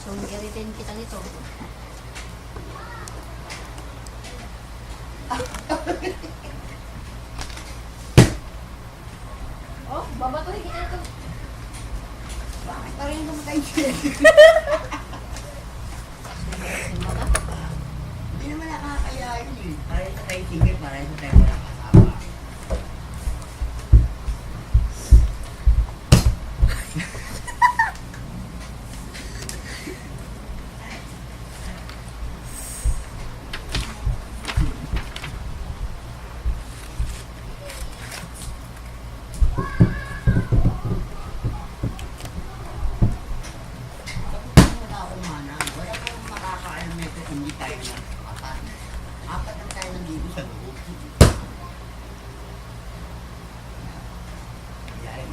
So, i-retain kita nito. Oh, babatuhin kita nito. Bakit pa rin kumatay siya? Hindi naman nakakaya yun eh. Para sa tayo sige, para sa tayo wala kasama. Wala akong mana. Wala akong makakaalam nito, hindi tayo nakakatan. Apat lang tayo nandito sa loob. Yan.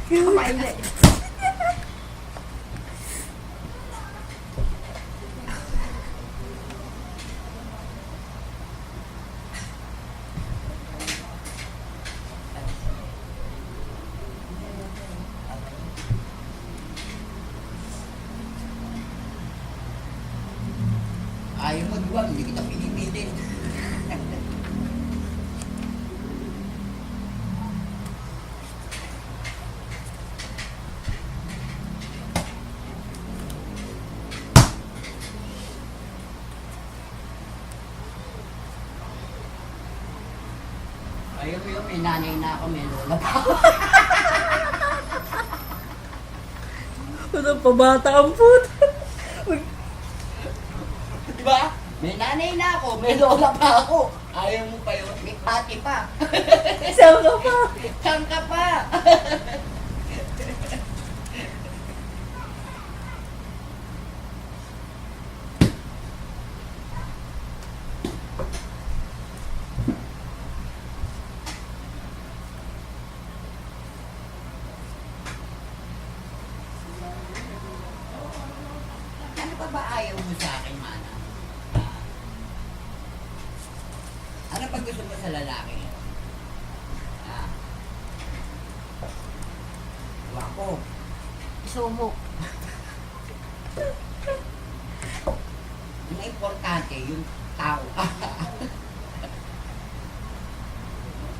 Pilot. Ayaw magwag, hindi kita pinipilit. Ayaw mo yung may nanay na ako, may lola pa ako. Anong pabata ang puto? Diba? May nanay na ako, may lola pa ako. Ayaw mo pa yun, may pati pa. Saan ka pa? Saan ka pa? Ano pa ba ayaw mo sa akin, Mana? Ano pag gusto mo sa lalaki? Ah. Wako. Sumo. Yung importante, yung tao.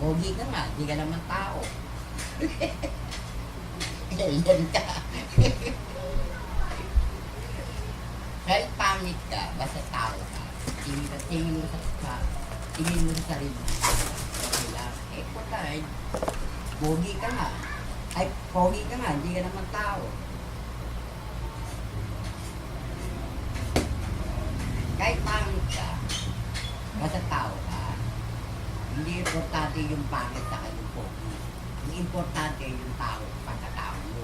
Pogi ka nga, di ka naman tao. Alien ka. Kahit pangit ka, basta tao ka. Tingin mo sa sarili mo. Okay lang. Eh, putay. Pogi ka nga. Ay, pogi ka nga, hindi ka naman tao. Kahit pangit ka, basta tao ka. Hindi importante yung pangit sa yung pogi. Ang importante yung tao, pagkatao mo.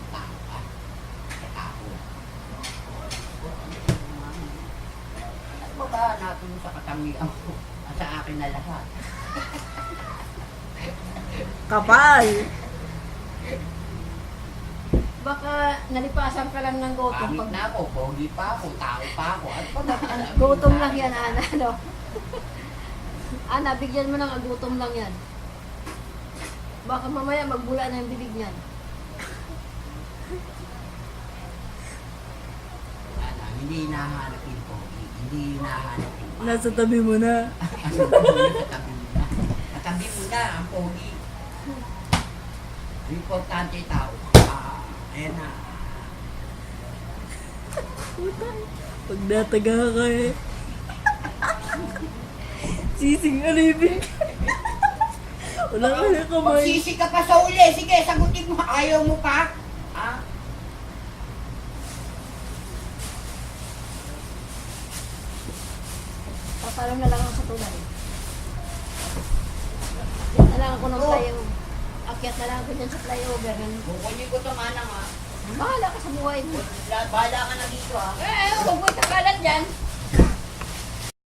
Tao ka. Tao. At baba natin sa katangian ko. At sa akin na lahat. Kapal! Baka nalipasan ka lang ng gutom. Pangit Pag na ako, pogi pa ako, tao pa ako. Ano pa ba? gutom lang yan, Ana. No? Ana, bigyan mo ng gutom lang yan. Baka mamaya magbula na yung bibig niyan. Ana, hindi hinahanap yung pogi. Hindi hinahanap yung pangit. Nasa tabi mo na. Katabi mo na. Katabi mo na ang pogi. Ang importante tao. Ayan na. Pag nataga ka eh. Sising alibig. Wala ka na kamay. Magsisi ka pa sa uli. Sige, sagutin mo. Ayaw mo pa. Ah? Papalo na lang ako sa tulay. Akyat na lang ako ng flyover. Akyat na lang ako dyan sa flyover. Kukunin ko ito manang ha. Bahala ka sa buhay mo. Bahala ka na dito ha. Huwag mo itakalat dyan.